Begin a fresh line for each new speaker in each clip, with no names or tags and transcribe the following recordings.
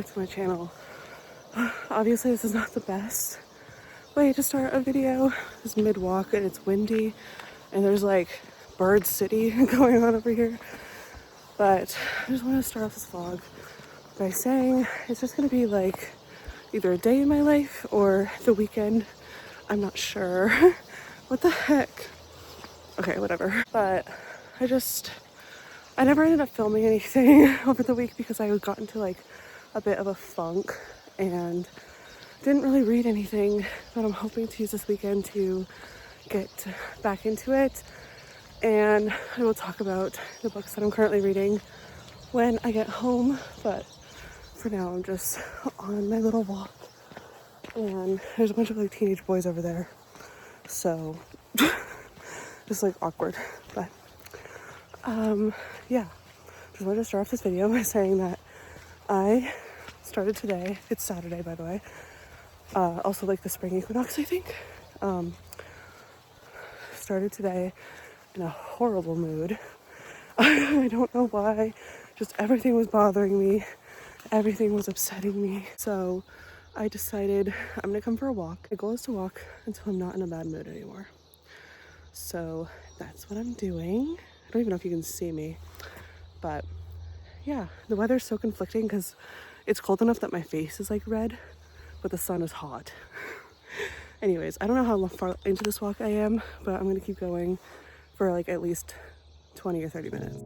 back to my channel. Obviously this is not the best way to start a video. It's mid-walk and it's windy and there's like bird city going on over here. But I just want to start off this vlog by saying it's just going to be like either a day in my life or the weekend. I'm not sure. What the heck? Okay, whatever. But I never ended up filming anything over the week because I got into like a bit of a funk and didn't really read anything, but I'm hoping to use this weekend to get back into it. And I will talk about the books that I'm currently reading when I get home, but for now I'm just on my little walk and there's a bunch of like teenage boys over there, so just like awkward. But yeah, just wanted to start off this video by saying that I started today. It's Saturday, by the way. Also like the spring equinox, I think. Started today in a horrible mood. I don't know why, just everything was bothering me, everything was upsetting me. So I decided I'm gonna come for a walk. My goal is to walk until I'm not in a bad mood anymore. So that's what I'm doing. I don't even know if you can see me, but yeah, the weather's so conflicting because it's cold enough that my face is like red, but the sun is hot. Anyways, I don't know how far into this walk I am, but I'm gonna keep going for like at least 20 or 30 minutes.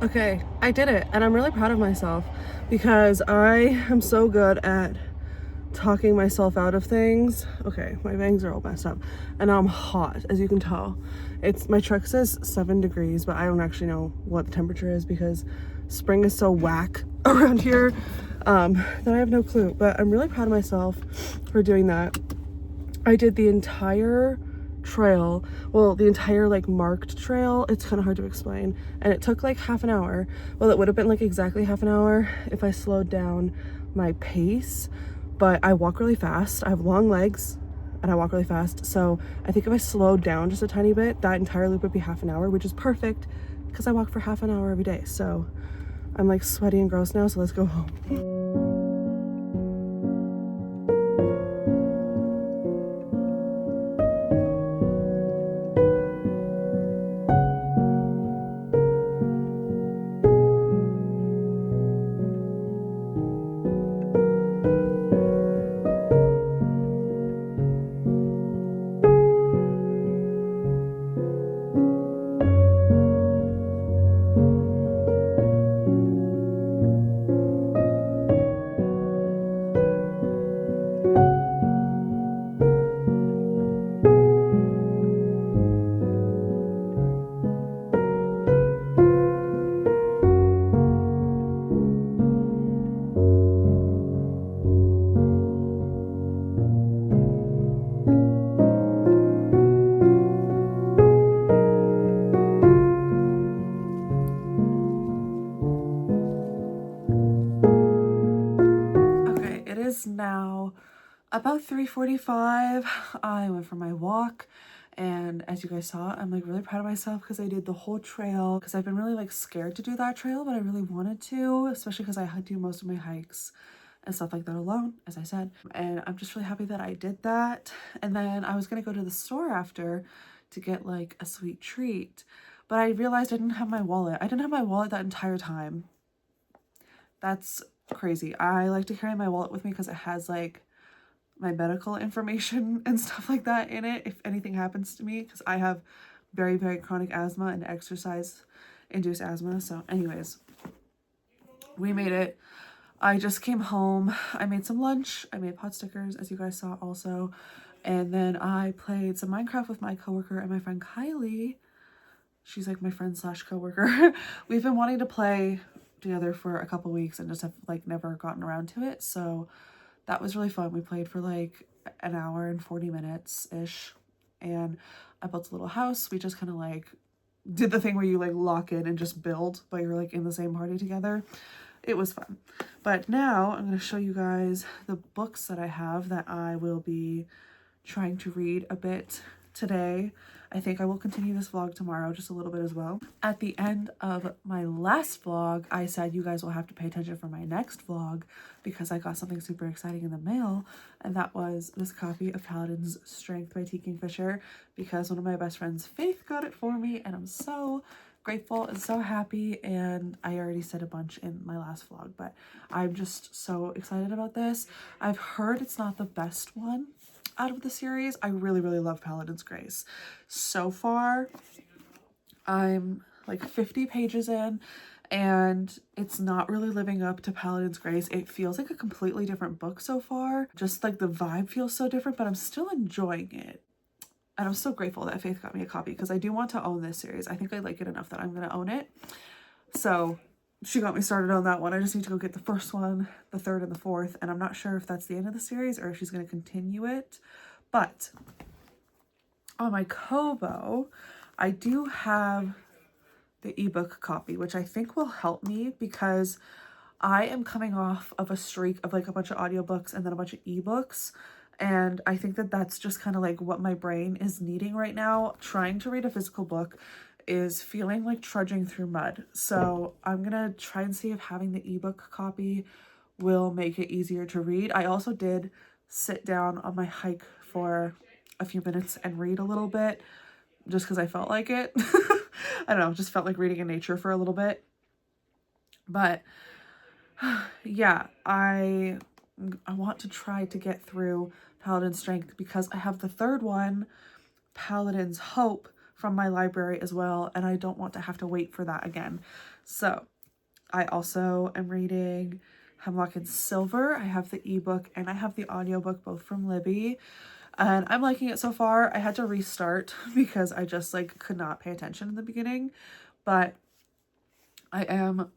Okay, I did it and I'm really proud of myself because I am so good at talking myself out of things. Okay, my bangs are all messed up and I'm hot, as you can tell. My truck says 7 degrees, but I don't actually know what the temperature is because spring is so whack around here that I have no clue. But I'm really proud of myself for doing that. I did the entire trail, well, the entire like marked trail. It's kind of hard to explain, and it took like half an hour. Well, it would have been like exactly half an hour if I slowed down my pace, but I walk really fast. I have long legs and I walk really fast, so I think if I slowed down just a tiny bit, that entire loop would be half an hour, which is perfect because I walk for half an hour every day. So I'm like sweaty and gross now, so let's go home. Now about 3:45. I went for my walk, and as you guys saw, I'm like really proud of myself because I did the whole trail, because I've been really like scared to do that trail, but I really wanted to, especially because I do most of my hikes and stuff like that alone, as I said. And I'm just really happy that I did that. And then I was gonna go to the store after to get like a sweet treat, but I realized I didn't have my wallet. I didn't have my wallet that entire time. That's crazy. I like to carry my wallet with me because it has like my medical information and stuff like that in it if anything happens to me, because I have very, very chronic asthma and exercise induced asthma. So anyways, we made it. I just came home. I made some lunch. I made pot stickers, as you guys saw also. And then I played some Minecraft with my coworker and my friend Kylie. She's like my friend slash coworker. We've been wanting to play together for a couple weeks and just have like never gotten around to it. So that was really fun. We played for like an hour and 40 minutes ish. And I built a little house. We just kind of like did the thing where you like lock in and just build, but you're like in the same party together. It was fun. But now I'm going to show you guys the books that I have that I will be trying to read a bit today. I think I will continue this vlog tomorrow just a little bit as well. At the end of my last vlog, I said you guys will have to pay attention for my next vlog because I got something super exciting in the mail, and that was this copy of Paladin's Strength by T. Kingfisher, because one of my best friends, Faith, got it for me, and I'm so grateful and so happy. And I already said a bunch in my last vlog, but I'm just so excited about this. I've heard it's not the best one out of the series. I really love Paladin's Grace. So far I'm like 50 pages in and it's not really living up to Paladin's Grace. It feels like a completely different book so far. Just like the vibe feels so different, but I'm still enjoying it. And I'm so grateful that Faith got me a copy because I do want to own this series. I think I like it enough that I'm going to own it. So she got me started on that one. I just need to go get the first one, the third, and the fourth. And I'm not sure if that's the end of the series or if she's going to continue it. But on my Kobo, I do have the ebook copy, which I think will help me because I am coming off of a streak of like a bunch of audiobooks and then a bunch of ebooks. And I think that that's just kind of like what my brain is needing right now. Trying to read a physical book is feeling like trudging through mud. So I'm gonna try and see if having the ebook copy will make it easier to read. I also did sit down on my hike for a few minutes and read a little bit just because I felt like it. I don't know, just felt like reading in nature for a little bit. But yeah, I want to try to get through Paladin's Strength because I have the third one, Paladin's Hope, from my library as well, and I don't want to have to wait for that again. So I also am reading Hemlock and Silver. I have the ebook and I have the audiobook, both from Libby, and I'm liking it so far. I had to restart because I just like could not pay attention in the beginning, but I am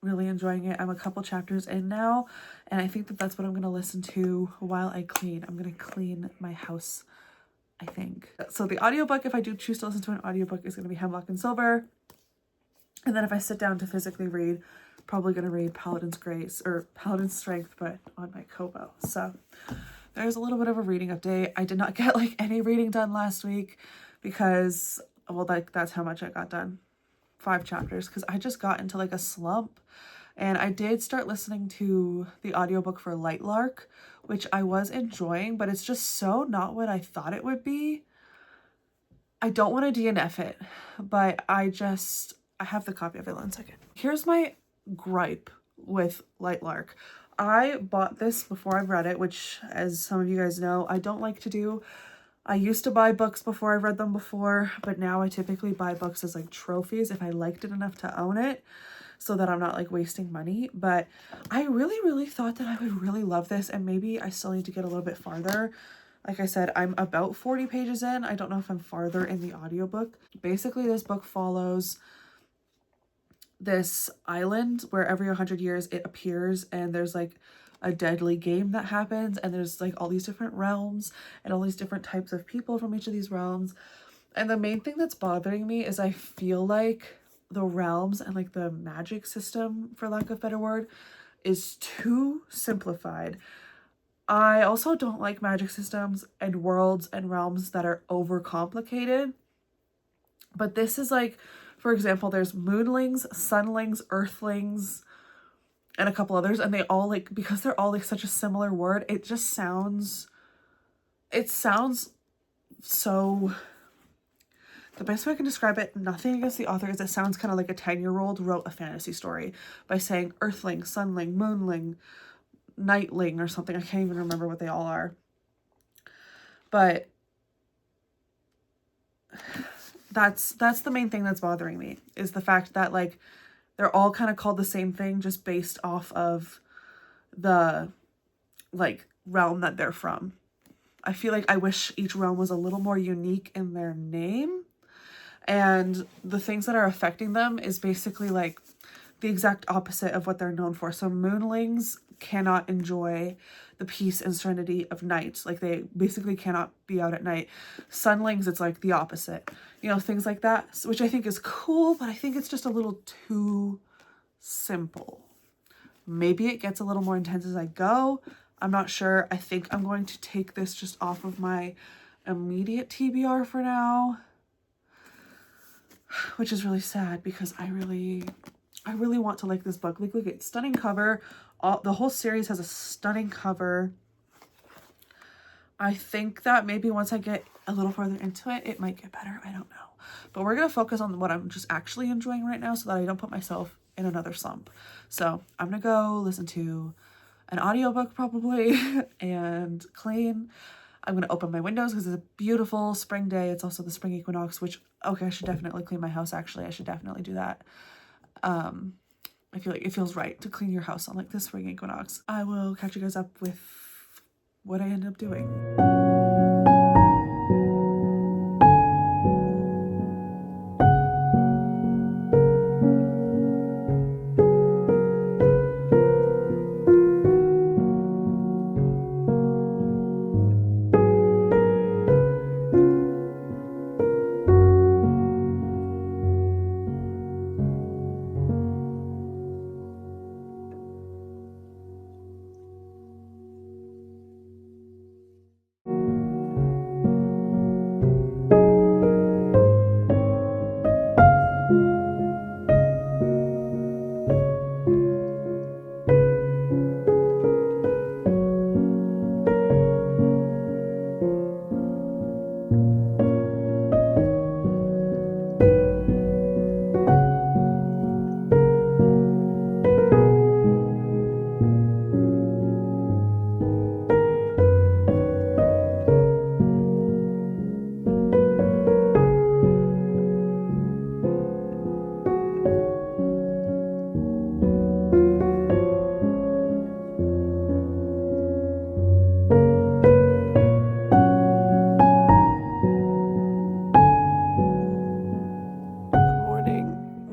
really enjoying it. I'm a couple chapters in now, and I think that that's what I'm going to listen to while I clean. I'm going to clean my house, I think. So the audiobook, if I do choose to listen to an audiobook, is going to be Hemlock and Silver. And then if I sit down to physically read, probably going to read Paladin's Grace or Paladin's Strength, but on my Kobo. So there's a little bit of a reading update. I did not get like any reading done last week because, well, like that's how much I got done. 5 chapters, because I just got into like a slump. And I did start listening to the audiobook for Lightlark, which I was enjoying, but it's just so not what I thought it would be. I don't want to DNF it, but I have the copy of it. 1 second. Here's my gripe with Lightlark. I bought this before I've read it, which, as some of you guys know, I don't like to do. I used to buy books before I've read them before, but now I typically buy books as like trophies if I liked it enough to own it, so that I'm not like wasting money. But I really thought that I would really love this, and maybe I still need to get a little bit farther. Like I said, I'm about 40 pages in. I don't know if I'm farther in the audiobook. Basically, this book follows this island where every 100 years it appears, and there's like a deadly game that happens, and there's like all these different realms and all these different types of people from each of these realms. And the main thing that's bothering me is I feel like the realms and like the magic system, for lack of a better word, is too simplified. I also don't like magic systems and worlds and realms that are overcomplicated. But this is like, for example, there's moonlings, sunlings, earthlings, and a couple others, and they all like, because they're all like such a similar word, it sounds so, the best way I can describe it, nothing against the author, is it sounds kind of like a 10-year-old wrote a fantasy story by saying earthling, sunling, moonling, nightling, or something. I can't even remember what they all are. But that's the main thing that's bothering me, is the fact that like they're all kind of called the same thing just based off of the like realm that they're from. I feel like I wish each realm was a little more unique in their name. And the things that are affecting them is basically like the exact opposite of what they're known for. So moonlings cannot enjoy the peace and serenity of night. Like they basically cannot be out at night. Sunlings, it's like the opposite. You know, things like that, which I think is cool, but I think it's just a little too simple. Maybe it gets a little more intense as I go. I'm not sure. I think I'm going to take this just off of my immediate TBR for now, which is really sad because I really want to like this book. Like, look, it's stunning cover. The whole series has a stunning cover. I think that maybe once I get a little further into it, it might get better. I don't know. But we're going to focus on what I'm just actually enjoying right now so that I don't put myself in another slump. So I'm going to go listen to an audiobook probably and clean. I'm going to open my windows because it's a beautiful spring day. It's also the spring equinox, which, okay, I should definitely clean my house. Actually, I should definitely do that. I feel like it feels right to clean your house on like this spring equinox. I will catch you guys up with what I end up doing.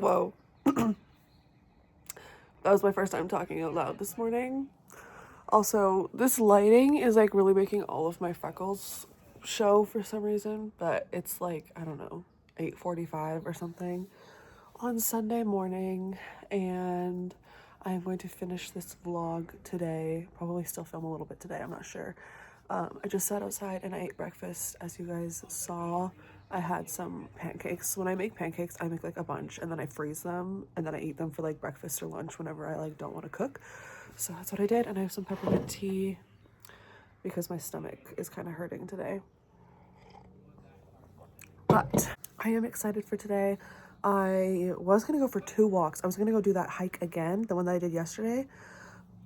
Whoa. That was my first time talking out loud this morning. Also, this lighting is like really making all of my freckles show for some reason, but it's like, I don't know, 8:45 or something on Sunday morning, and I'm going to finish this vlog today. Probably still film a little bit today, I'm not sure. I just sat outside and I ate breakfast. As you guys saw, I had some pancakes. When I make pancakes, I make like a bunch and then I freeze them and then I eat them for like breakfast or lunch whenever I like don't want to cook. So that's what I did, and I have some peppermint tea because my stomach is kind of hurting today. But I am excited for today. I was going to go for 2 walks. I was going to go do that hike again, the one that I did yesterday.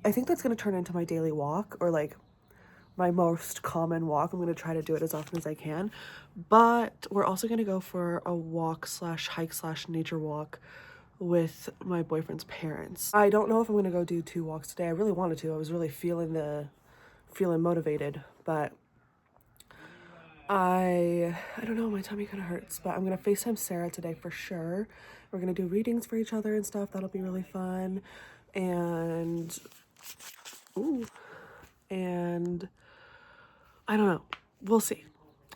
I think that's going to turn into my daily walk, or like my most common walk. I'm going to try to do it as often as I can. But we're also going to go for a walk slash hike slash nature walk with my boyfriend's parents. I don't know if I'm going to go do 2 walks today. I really wanted to. I was really feeling motivated, but I don't know, my tummy kind of hurts, but I'm going to FaceTime Sarah today for sure. We're going to do readings for each other and stuff. That'll be really fun. And I don't know. We'll see.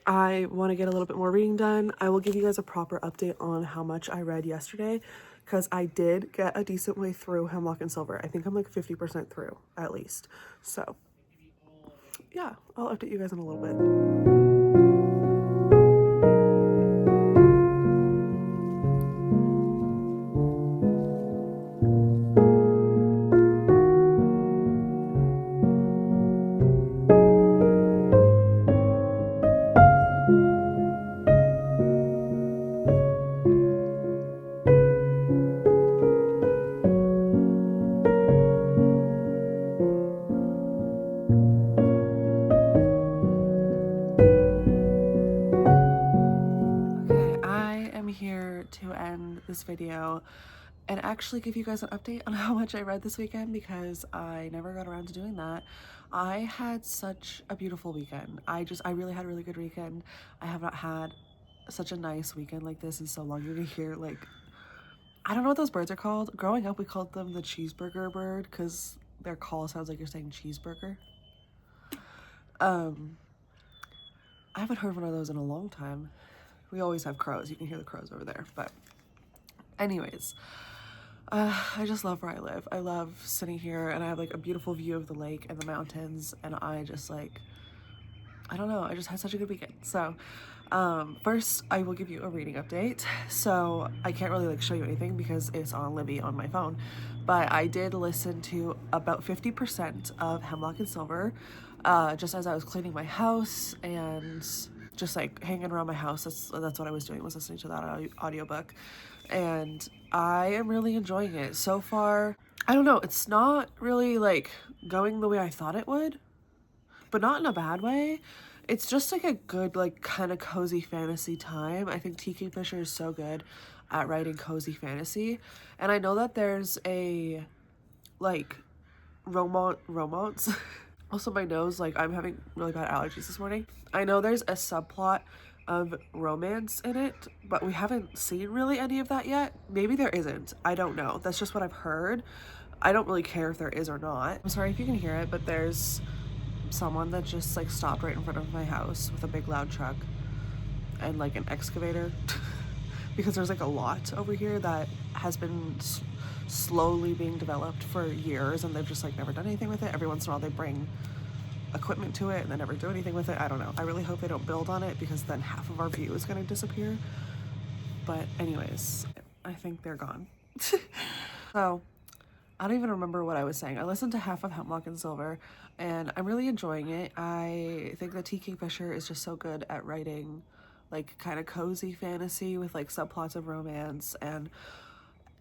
I want to get a little bit more reading done. I will give you guys a proper update on how much I read yesterday, because I did get a decent way through Hemlock and Silver. I think I'm like 50% through at least. So yeah, I'll update you guys in a little bit. Here to end this video. and actually give you guys an update on how much I read this weekend, because I never got around to doing that. I had such a beautiful weekend. I really had a really good weekend. I have not had such a nice weekend like this in so long. You're gonna hear like, I don't know what those birds are called. Growing up, we called them the cheeseburger bird because their call sounds like you're saying cheeseburger. I haven't heard one of those in a long time. We always have crows. You can hear the crows over there. But anyways, I just love where I live. I love sitting here, and I have like a beautiful view of the lake and the mountains, and I just like, I don't know, I just had such a good weekend. So first I will give you a reading update. So I can't really like show you anything because it's on Libby on my phone, but I did listen to about 50% of Hemlock and Silver just as I was cleaning my house and just like hanging around my house. That's what I was doing, was listening to that audiobook, and I am really enjoying it so far. I don't know, it's not really like going the way I thought it would, but not in a bad way. It's just like a good, like kind of cozy fantasy time. I think T. Kingfisher is so good at writing cozy fantasy, and I know that there's a like romance. Also, my nose, like I'm having really bad allergies this morning. I know there's a subplot of romance in it, but we haven't seen really any of that yet. Maybe there isn't. I don't know. That's just what I've heard. I don't really care if there is or not. I'm sorry if you can hear it, but there's someone that just like stopped right in front of my house with a big loud truck and like an excavator because there's like a lot over here that has been slowly being developed for years, and they've just like never done anything with it. Every once in a while they bring equipment to it and they never do anything with it. I don't know. I really hope they don't build on it, because then half of our view is going to disappear. But anyways, I think they're gone. So I don't even remember what I was saying. I listened to half of Hemlock and Silver, and I'm really enjoying it. I think that T. Kingfisher is just so good at writing like kind of cozy fantasy with like subplots of romance. And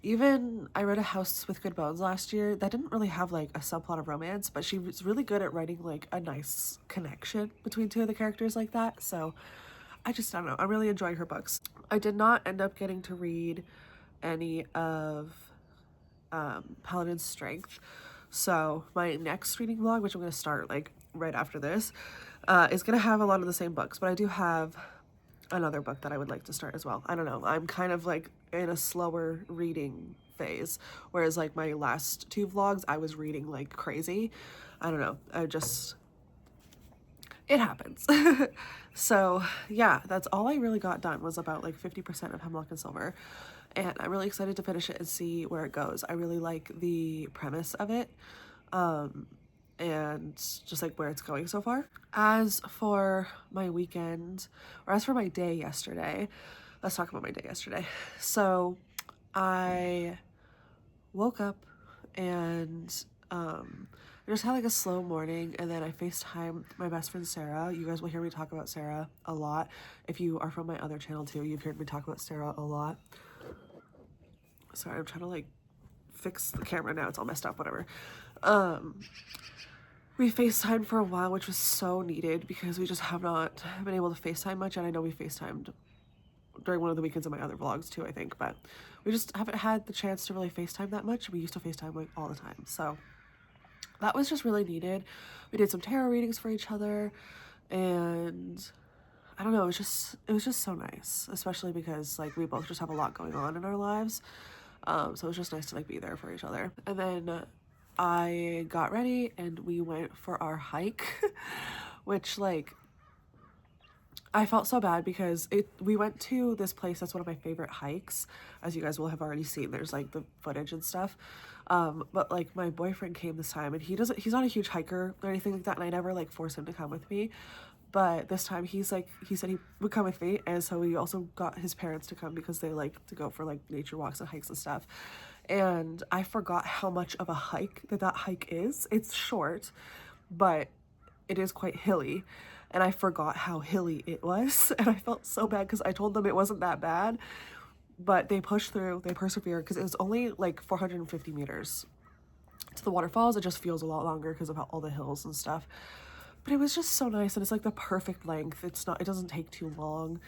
even I read A House with Good Bones last year that didn't really have like a subplot of romance, but she was really good at writing like a nice connection between two of the characters like that. So I don't know, I'm really enjoying her books. I did not end up getting to read any of Paladin's Strength, so my next reading vlog, which I'm going to start like right after this, is going to have a lot of the same books, but I do have another book that I would like to start as well. I don't know, I'm kind of like in a slower reading phase, whereas like my last two vlogs I was reading like crazy. I don't know, it happens. So yeah, that's all I really got done, was about like 50% of Hemlock and Silver, and I'm really excited to finish it and see where it goes. I really like the premise of it, and just like where it's going so far. As for my weekend, or as for my day yesterday, let's talk about my day yesterday. So I woke up and I just had like a slow morning, and then I FaceTimed my best friend Sarah. You guys will hear me talk about Sarah a lot. If you are from my other channel too, you've heard me talk about Sarah a lot. Sorry, I'm trying to like fix the camera now. It's all messed up, whatever. We FaceTimed for a while, which was so needed because we just have not been able to FaceTime much, and I know we FaceTimed during one of the weekends of my other vlogs too, I think, but we just haven't had the chance to really FaceTime that much. We used to FaceTime like all the time, so that was just really needed. We did some tarot readings for each other, and I don't know, it was just so nice, especially because like we both just have a lot going on in our lives. So it was just nice to like be there for each other. And then I got ready and we went for our hike, which like I felt so bad because we went to this place that's one of my favorite hikes, as you guys will have already seen. There's like the footage and stuff. But like my boyfriend came this time, and he's not a huge hiker or anything like that, and I never like force him to come with me. But this time he said he would come with me, and so we also got his parents to come because they like to go for like nature walks and hikes and stuff. And I forgot how much of a hike that hike is. It's short, but it is quite hilly, and I forgot how hilly it was, and I felt so bad because I told them it wasn't that bad, but they pushed through, they persevered, because it was only like 450 meters to the waterfalls. It just feels a lot longer because of all the hills and stuff, but it was just so nice, and it's like the perfect length. It doesn't take too long.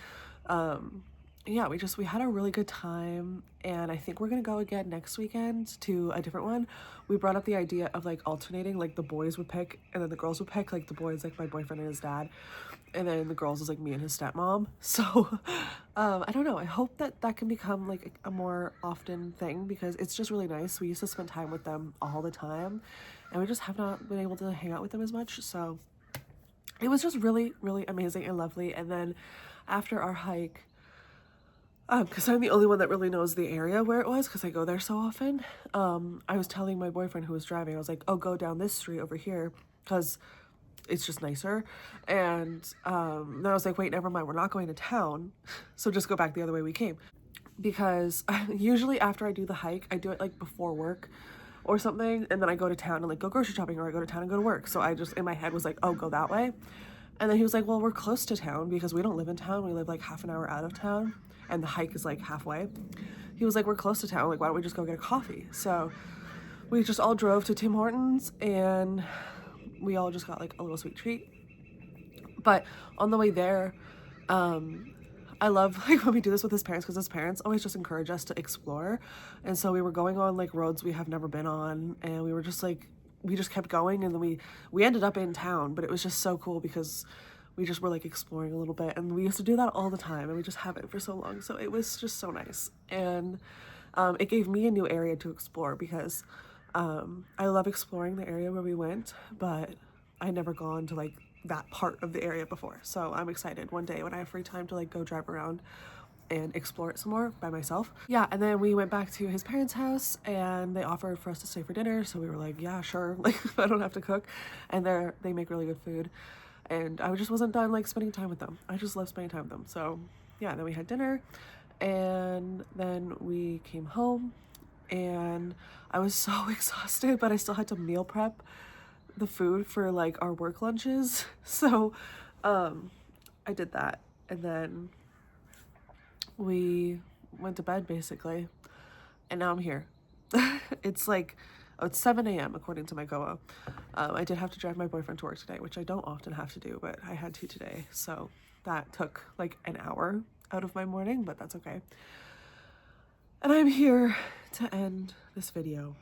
yeah, we had a really good time, and I think we're gonna go again next weekend to a different one. We brought up the idea of like alternating, like the boys would pick and then the girls would pick, like the boys like my boyfriend and his dad, and then the girls is like me and his stepmom. So I don't know, I hope that that can become like a more often thing, because it's just really nice. We used to spend time with them all the time, and we just have not been able to hang out with them as much. So it was just really, really amazing and lovely. And then after our hike, because I'm the only one that really knows the area where it was, because I go there so often, I was telling my boyfriend who was driving, I was like, oh, go down this street over here, because it's just nicer. And then I was like, wait, never mind, we're not going to town, so just go back the other way we came. Because usually after I do the hike, I do it like before work or something, and then I go to town and like go grocery shopping, or I go to town and go to work. So I just, in my head, was like, oh, go that way. And then he was like, well, we're close to town, because we don't live in town, we live like half an hour out of town, and the hike is like halfway. He was like, we're close to town, like why don't we just go get a coffee? So we just all drove to Tim Hortons, and we all just got like a little sweet treat. But on the way there, I love like when we do this with his parents, because his parents always just encourage us to explore. And so we were going on like roads we have never been on, and we were just like, we just kept going, and then we ended up in town. But it was just so cool because we just were like exploring a little bit, and we used to do that all the time, and we just haven't for so long. So it was just so nice. And it gave me a new area to explore, because I love exploring the area where we went, but I never gone to like that part of the area before. So I'm excited one day when I have free time to like go drive around and explore it some more by myself. Yeah, and then we went back to his parents' house, and they offered for us to stay for dinner. So we were like, yeah, sure. Like I don't have to cook, and they make really good food. And I just wasn't done like spending time with them. I just love spending time with them. So yeah, then we had dinner, and then we came home, and I was so exhausted, but I still had to meal prep the food for like our work lunches. So I did that, and then we went to bed basically, and now I'm here. It's like, oh, it's 7 a.m. according to my Goa. I did have to drive my boyfriend to work today, which I don't often have to do, but I had to today. So that took like an hour out of my morning, but that's okay. And I'm here to end this video.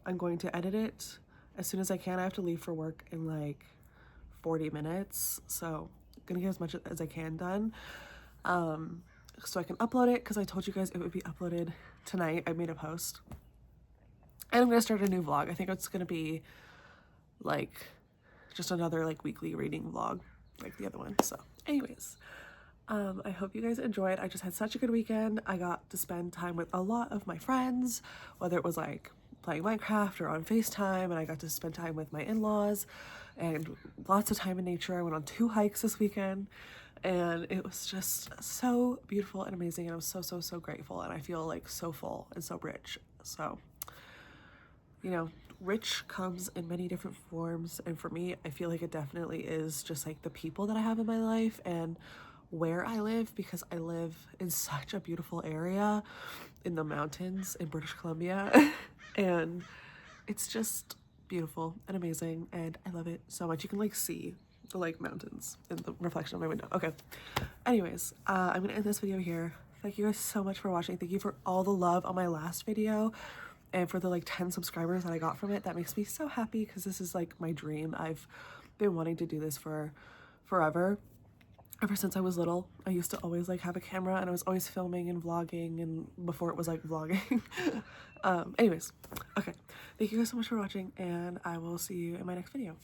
I'm going to edit it as soon as I can. I have to leave for work in like 40 minutes. So I'm gonna get as much as I can done. So I can upload it, because I told you guys it would be uploaded tonight. I made a post. And I'm gonna start a new vlog. I think it's gonna be like just another like weekly reading vlog like the other one. So anyways, I hope you guys enjoyed. I just had such a good weekend. I got to spend time with a lot of my friends, whether it was like playing Minecraft or on FaceTime, and I got to spend time with my in-laws and lots of time in nature. I went on 2 hikes this weekend, and it was just so beautiful and amazing, and I'm so grateful, and I feel like so full and so rich. So, you know, rich comes in many different forms, and for me, I feel like it definitely is just like the people that I have in my life and where I live, because I live in such a beautiful area in the mountains in British Columbia and it's just beautiful and amazing, and I love it so much. You can like see the like mountains in the reflection of my window. Okay, anyways, I'm gonna end this video here. Thank you guys so much for watching. Thank you for all the love on my last video, and for the like 10 subscribers that I got from it. That makes me so happy, because this is like my dream. I've been wanting to do this for forever. Ever since I was little, I used to always like have a camera, and I was always filming and vlogging, and before it was like vlogging. Anyways, okay, thank you guys so much for watching, and I will see you in my next video.